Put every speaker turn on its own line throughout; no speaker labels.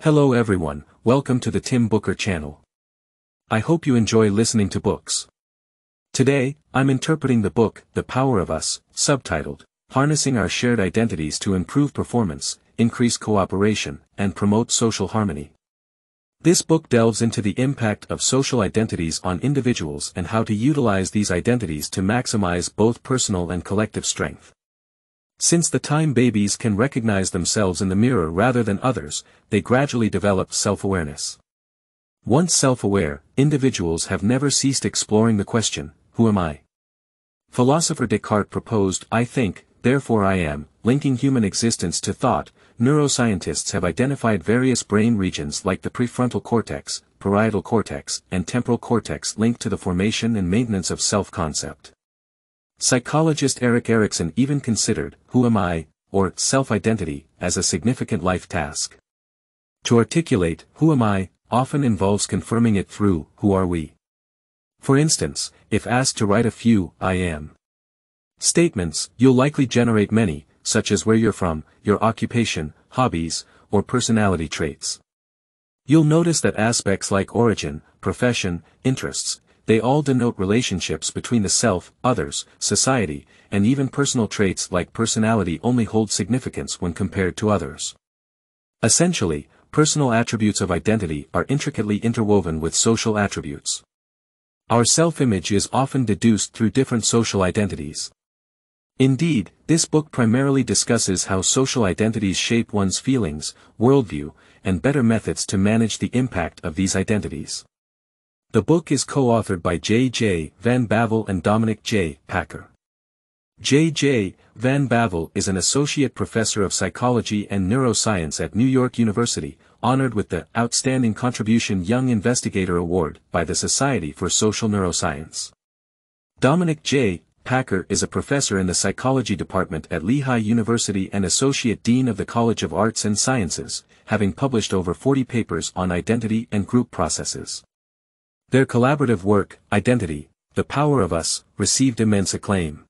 Hello everyone, welcome to the Tim Booker channel. I hope you enjoy listening to books. Today, I'm interpreting the book, The Power of Us, subtitled, Harnessing Our Shared Identities to Improve Performance, Increase Cooperation, and Promote Social Harmony. This book delves into the impact of social identities on individuals and how to utilize these identities to maximize both personal and collective strength. Since the time babies can recognize themselves in the mirror rather than others, they gradually develop self-awareness. Once self-aware, individuals have never ceased exploring the question, who am I? Philosopher Descartes proposed, I think, therefore I am, linking human existence to thought. Neuroscientists have identified various brain regions like the prefrontal cortex, parietal cortex, and temporal cortex linked to the formation and maintenance of self-concept. Psychologist Erik Erikson even considered, who am I, or self-identity, as a significant life task. To articulate, who am I, often involves confirming it through, who are we? For instance, if asked to write a few, I am statements, you'll likely generate many, such as where you're from, your occupation, hobbies, or personality traits. You'll notice that aspects like origin, profession, interests, they all denote relationships between the self, others, society, and even personal traits like personality only hold significance when compared to others. Essentially, personal attributes of identity are intricately interwoven with social attributes. Our self-image is often deduced through different social identities. Indeed, this book primarily discusses how social identities shape one's feelings, worldview, and better methods to manage the impact of these identities. The book is co-authored by J. Van Bavel and Dominic J. Packer. J. Van Bavel is an associate professor of psychology and neuroscience at New York University, honored with the Outstanding Contribution Young Investigator Award by the Society for Social Neuroscience. Dominic J. Packer is a professor in the psychology department at Lehigh University and associate dean of the College of Arts and Sciences, having published over 40 papers on identity and group processes. Their collaborative work, Identity, The Power of Us, received immense acclaim.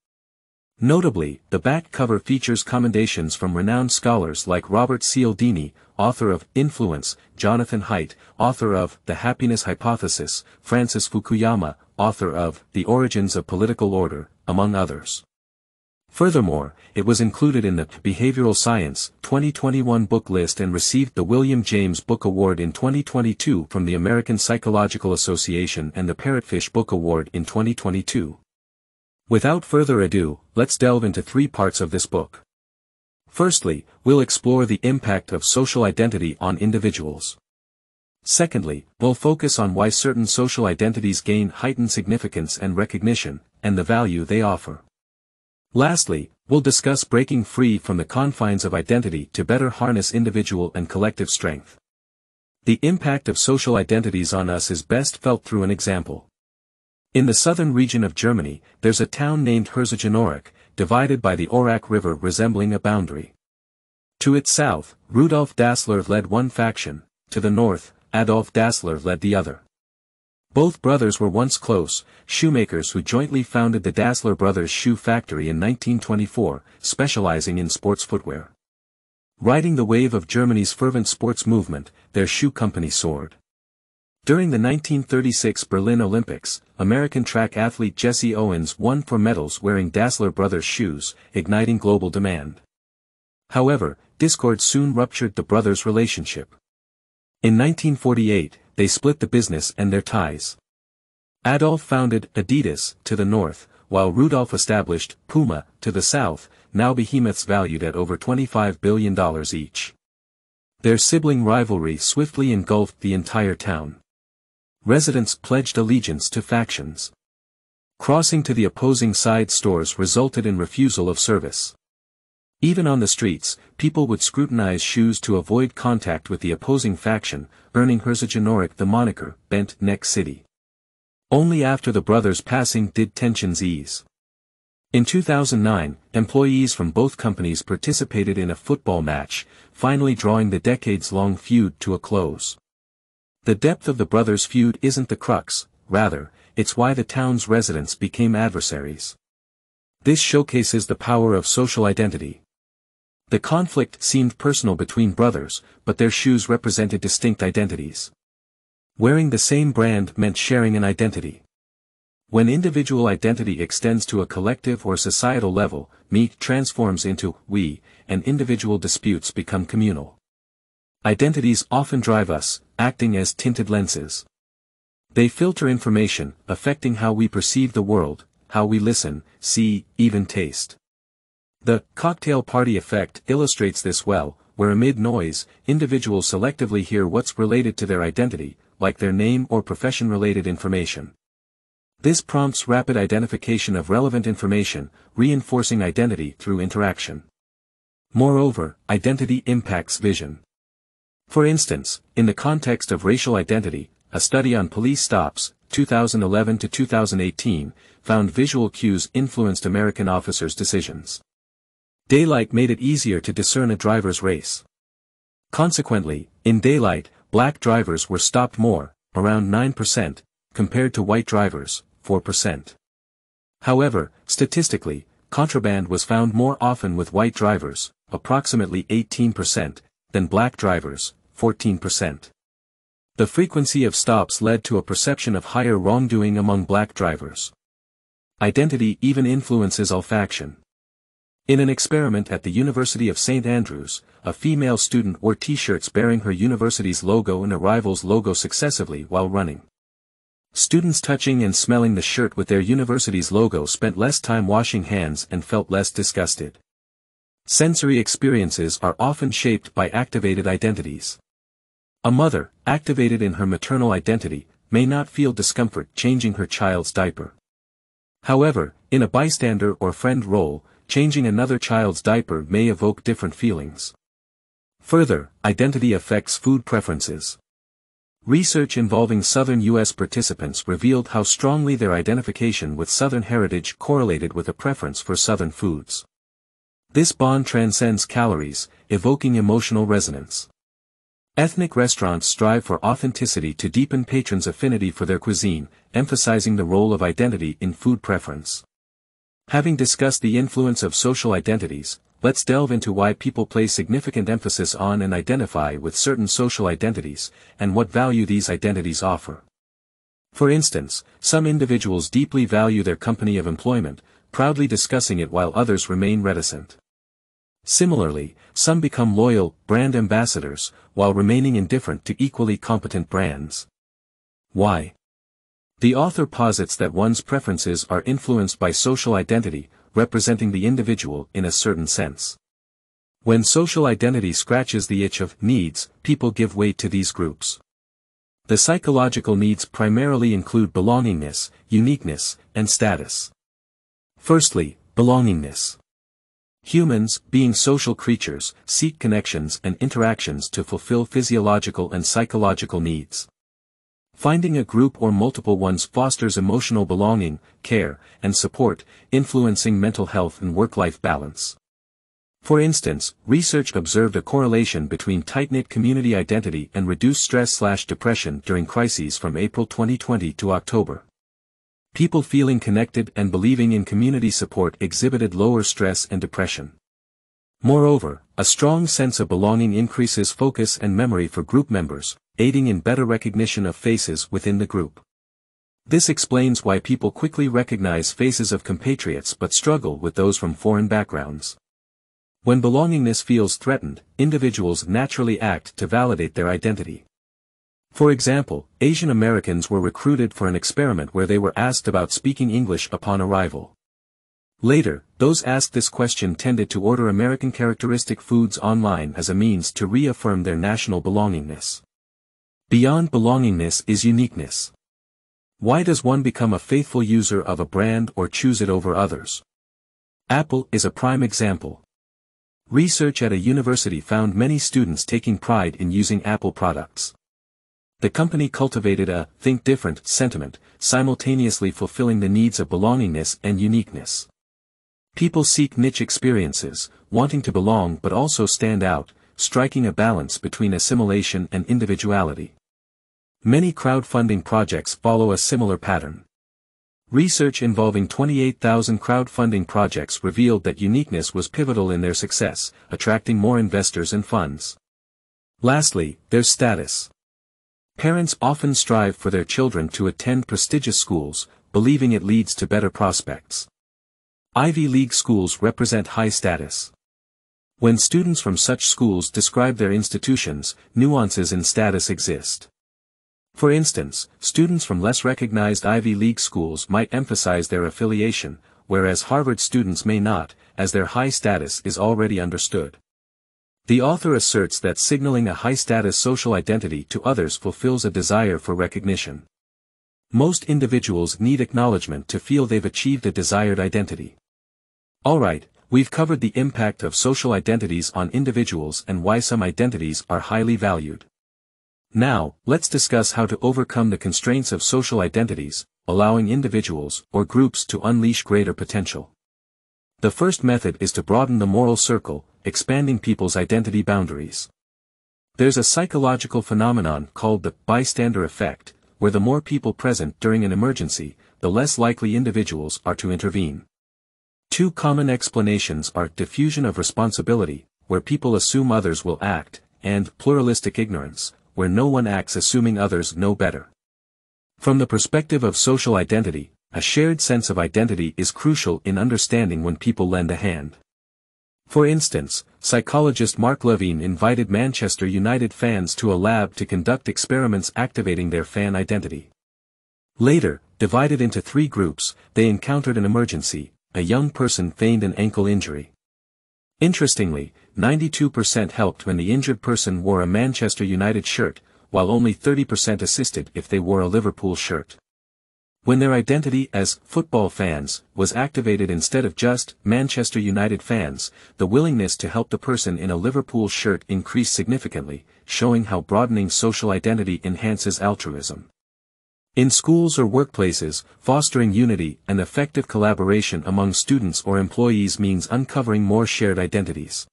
Notably, the back cover features commendations from renowned scholars like Robert Cialdini, author of Influence, Jonathan Haidt, author of The Happiness Hypothesis, Francis Fukuyama, author of The Origins of Political Order, among others. Furthermore, it was included in the Behavioral Science 2021 book list and received the William James Book Award in 2022 from the American Psychological Association and the Parrotfish Book Award in 2022. Without further ado, let's delve into 3 parts of this book. Firstly, we'll explore the impact of social identity on individuals. Secondly, we'll focus on why certain social identities gain heightened significance and recognition, and the value they offer. Lastly, we'll discuss breaking free from the confines of identity to better harness individual and collective strength. The impact of social identities on us is best felt through an example. In the southern region of Germany, there's a town named Herzogenaurach, divided by the Aurach River resembling a boundary. To its south, Rudolf Dassler led one faction, to the north, Adolf Dassler led the other. Both brothers were once close, shoemakers who jointly founded the Dassler Brothers Shoe Factory in 1924, specializing in sports footwear. Riding the wave of Germany's fervent sports movement, their shoe company soared. During the 1936 Berlin Olympics, American track athlete Jesse Owens won 4 medals wearing Dassler Brothers shoes, igniting global demand. However, discord soon ruptured the brothers' relationship. In 1948, they split the business and their ties. Adolf founded Adidas to the north, while Rudolf established Puma to the south, now behemoths valued at over $25 billion each. Their sibling rivalry swiftly engulfed the entire town. Residents pledged allegiance to factions. Crossing to the opposing side stores resulted in refusal of service. Even on the streets, people would scrutinize shoes to avoid contact with the opposing faction, earning Herzogenaurach the moniker, Bent Neck City. Only after the brothers' passing did tensions ease. In 2009, employees from both companies participated in a football match, finally drawing the decades-long feud to a close. The depth of the brothers' feud isn't the crux, rather, it's why the town's residents became adversaries. This showcases the power of social identity. The conflict seemed personal between brothers, but their shoes represented distinct identities. Wearing the same brand meant sharing an identity. When individual identity extends to a collective or societal level, me transforms into we, and individual disputes become communal. Identities often drive us, acting as tinted lenses. They filter information, affecting how we perceive the world, how we listen, see, even taste. The cocktail party effect illustrates this well, where amid noise, individuals selectively hear what's related to their identity, like their name or profession-related information. This prompts rapid identification of relevant information, reinforcing identity through interaction. Moreover, identity impacts vision. For instance, in the context of racial identity, a study on police stops, 2011 to 2018, found visual cues influenced American officers' decisions. Daylight made it easier to discern a driver's race. Consequently, in daylight, black drivers were stopped more, around 9%, compared to white drivers, 4%. However, statistically, contraband was found more often with white drivers, approximately 18%, than black drivers, 14%. The frequency of stops led to a perception of higher wrongdoing among black drivers. Identity even influences olfaction. In an experiment at the University of St. Andrews, a female student wore t-shirts bearing her university's logo and a rival's logo successively while running. Students touching and smelling the shirt with their university's logo spent less time washing hands and felt less disgusted. Sensory experiences are often shaped by activated identities. A mother, activated in her maternal identity, may not feel discomfort changing her child's diaper. However, in a bystander or friend role, changing another child's diaper may evoke different feelings. Further, identity affects food preferences. Research involving Southern U.S. participants revealed how strongly their identification with Southern heritage correlated with a preference for Southern foods. This bond transcends calories, evoking emotional resonance. Ethnic restaurants strive for authenticity to deepen patrons' affinity for their cuisine, emphasizing the role of identity in food preference. Having discussed the influence of social identities, let's delve into why people place significant emphasis on and identify with certain social identities, and what value these identities offer. For instance, some individuals deeply value their company of employment, proudly discussing it while others remain reticent. Similarly, some become loyal brand ambassadors, while remaining indifferent to equally competent brands. Why? The author posits that one's preferences are influenced by social identity, representing the individual in a certain sense. When social identity scratches the itch of needs, people give weight to these groups. The psychological needs primarily include belongingness, uniqueness, and status. Firstly, belongingness. Humans, being social creatures, seek connections and interactions to fulfill physiological and psychological needs. Finding a group or multiple ones fosters emotional belonging, care, and support, influencing mental health and work-life balance. For instance, research observed a correlation between tight-knit community identity and reduced stress/depression during crises from April 2020 to October. People feeling connected and believing in community support exhibited lower stress and depression. Moreover, a strong sense of belonging increases focus and memory for group members, aiding in better recognition of faces within the group. This explains why people quickly recognize faces of compatriots but struggle with those from foreign backgrounds. When belongingness feels threatened, individuals naturally act to validate their identity. For example, Asian Americans were recruited for an experiment where they were asked about speaking English upon arrival. Later, those asked this question tended to order American characteristic foods online as a means to reaffirm their national belongingness. Beyond belongingness is uniqueness. Why does one become a faithful user of a brand or choose it over others? Apple is a prime example. Research at a university found many students taking pride in using Apple products. The company cultivated a think different sentiment, simultaneously fulfilling the needs of belongingness and uniqueness. People seek niche experiences, wanting to belong but also stand out, striking a balance between assimilation and individuality. Many crowdfunding projects follow a similar pattern. Research involving 28,000 crowdfunding projects revealed that uniqueness was pivotal in their success, attracting more investors and funds. Lastly, there's status. Parents often strive for their children to attend prestigious schools, believing it leads to better prospects. Ivy League schools represent high status. When students from such schools describe their institutions, nuances in status exist. For instance, students from less recognized Ivy League schools might emphasize their affiliation, whereas Harvard students may not, as their high status is already understood. The author asserts that signaling a high-status social identity to others fulfills a desire for recognition. Most individuals need acknowledgement to feel they've achieved a desired identity. Alright, we've covered the impact of social identities on individuals and why some identities are highly valued. Now, let's discuss how to overcome the constraints of social identities, allowing individuals or groups to unleash greater potential. The first method is to broaden the moral circle, expanding people's identity boundaries. There's a psychological phenomenon called the bystander effect, where the more people present during an emergency, the less likely individuals are to intervene. Two common explanations are diffusion of responsibility, where people assume others will act, and pluralistic ignorance, where no one acts assuming others know better. From the perspective of social identity, a shared sense of identity is crucial in understanding when people lend a hand. For instance, psychologist Mark Levine invited Manchester United fans to a lab to conduct experiments activating their fan identity. Later, divided into 3 groups, they encountered an emergency. A young person feigned an ankle injury. Interestingly, 92% helped when the injured person wore a Manchester United shirt, while only 30% assisted if they wore a Liverpool shirt. When their identity as football fans was activated instead of just Manchester United fans, the willingness to help the person in a Liverpool shirt increased significantly, showing how broadening social identity enhances altruism. In schools or workplaces, fostering unity and effective collaboration among students or employees means uncovering more shared identities.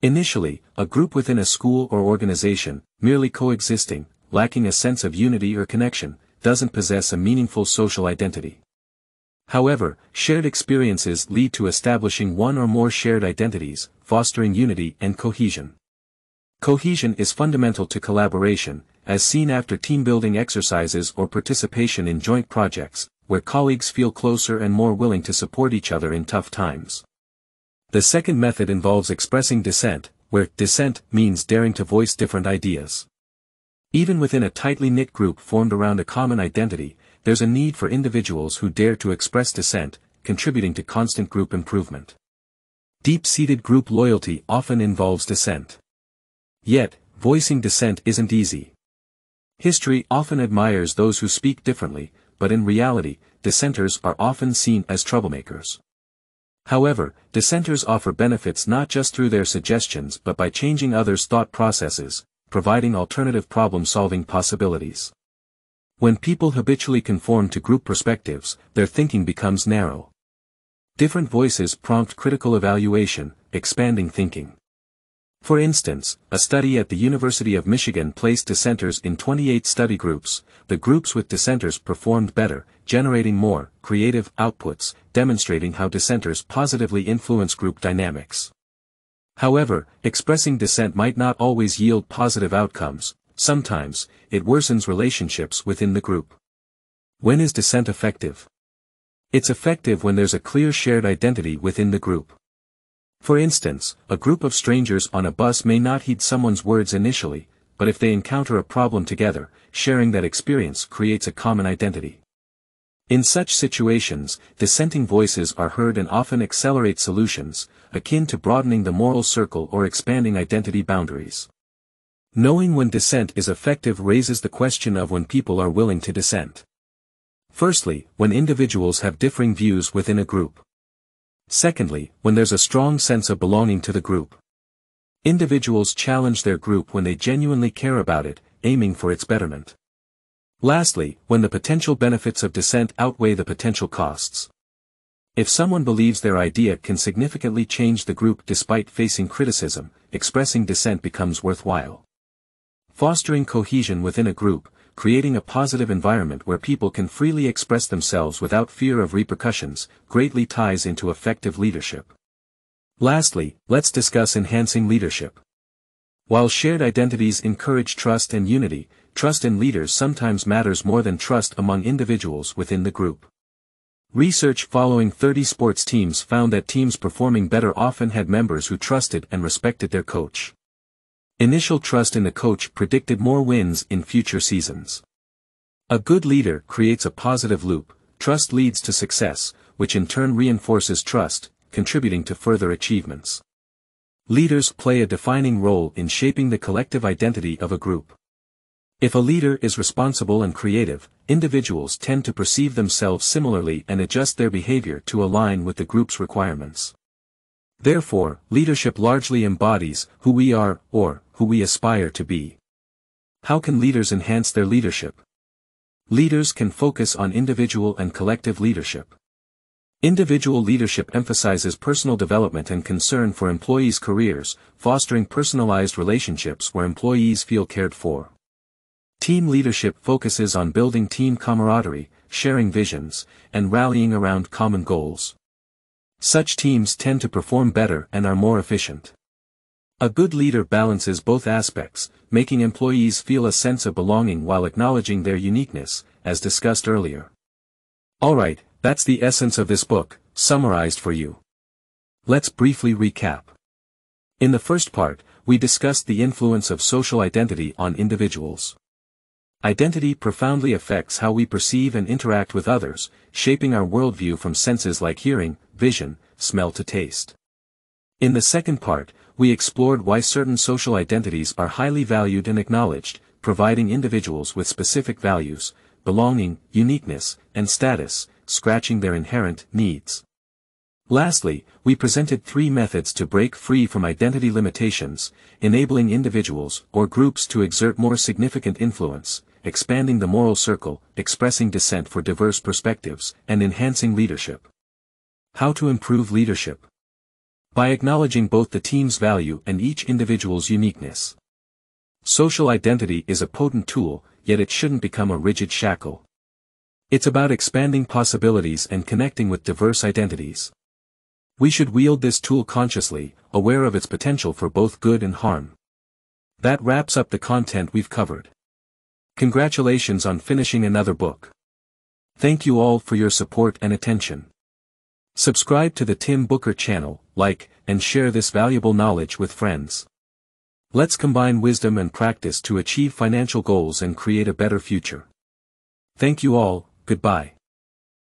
Initially, a group within a school or organization, merely coexisting, lacking a sense of unity or connection, doesn't possess a meaningful social identity. However, shared experiences lead to establishing one or more shared identities, fostering unity and cohesion. Cohesion is fundamental to collaboration, as seen after team-building exercises or participation in joint projects, where colleagues feel closer and more willing to support each other in tough times. The second method involves expressing dissent, where dissent means daring to voice different ideas. Even within a tightly knit group formed around a common identity, there's a need for individuals who dare to express dissent, contributing to constant group improvement. Deep-seated group loyalty often involves dissent. Yet, voicing dissent isn't easy. History often admires those who speak differently, but in reality, dissenters are often seen as troublemakers. However, dissenters offer benefits not just through their suggestions but by changing others' thought processes, providing alternative problem-solving possibilities. When people habitually conform to group perspectives, their thinking becomes narrow. Different voices prompt critical evaluation, expanding thinking. For instance, a study at the University of Michigan placed dissenters in 28 study groups. The groups with dissenters performed better, generating more creative outputs, demonstrating how dissenters positively influence group dynamics. However, expressing dissent might not always yield positive outcomes. Sometimes, it worsens relationships within the group. When is dissent effective? It's effective when there's a clear shared identity within the group. For instance, a group of strangers on a bus may not heed someone's words initially, but if they encounter a problem together, sharing that experience creates a common identity. In such situations, dissenting voices are heard and often accelerate solutions, akin to broadening the moral circle or expanding identity boundaries. Knowing when dissent is effective raises the question of when people are willing to dissent. Firstly, when individuals have differing views within a group. Secondly, when there's a strong sense of belonging to the group. Individuals challenge their group when they genuinely care about it, aiming for its betterment. Lastly, when the potential benefits of dissent outweigh the potential costs. If someone believes their idea can significantly change the group despite facing criticism, expressing dissent becomes worthwhile. Fostering cohesion within a group, creating a positive environment where people can freely express themselves without fear of repercussions, greatly ties into effective leadership. Lastly, let's discuss enhancing leadership. While shared identities encourage trust and unity, trust in leaders sometimes matters more than trust among individuals within the group. Research following 30 sports teams found that teams performing better often had members who trusted and respected their coach. Initial trust in the coach predicted more wins in future seasons. A good leader creates a positive loop. Trust leads to success, which in turn reinforces trust, contributing to further achievements. Leaders play a defining role in shaping the collective identity of a group. If a leader is responsible and creative, individuals tend to perceive themselves similarly and adjust their behavior to align with the group's requirements. Therefore, leadership largely embodies who we are, or who we aspire to be. How can leaders enhance their leadership? Leaders can focus on individual and collective leadership. Individual leadership emphasizes personal development and concern for employees' careers, fostering personalized relationships where employees feel cared for. Team leadership focuses on building team camaraderie, sharing visions, and rallying around common goals. Such teams tend to perform better and are more efficient. A good leader balances both aspects, making employees feel a sense of belonging while acknowledging their uniqueness, as discussed earlier. Alright, that's the essence of this book, summarized for you. Let's briefly recap. In the first part, we discussed the influence of social identity on individuals. Identity profoundly affects how we perceive and interact with others, shaping our worldview from senses like hearing, vision, smell to taste. In the second part, we explored why certain social identities are highly valued and acknowledged, providing individuals with specific values, belonging, uniqueness, and status, scratching their inherent needs. Lastly, we presented 3 methods to break free from identity limitations, enabling individuals or groups to exert more significant influence, expanding the moral circle, expressing dissent for diverse perspectives, and enhancing leadership. How to improve leadership? By acknowledging both the team's value and each individual's uniqueness. Social identity is a potent tool, yet it shouldn't become a rigid shackle. It's about expanding possibilities and connecting with diverse identities. We should wield this tool consciously, aware of its potential for both good and harm. That wraps up the content we've covered. Congratulations on finishing another book. Thank you all for your support and attention. Subscribe to the Tim Booker channel, like, and share this valuable knowledge with friends. Let's combine wisdom and practice to achieve financial goals and create a better future. Thank you all, goodbye.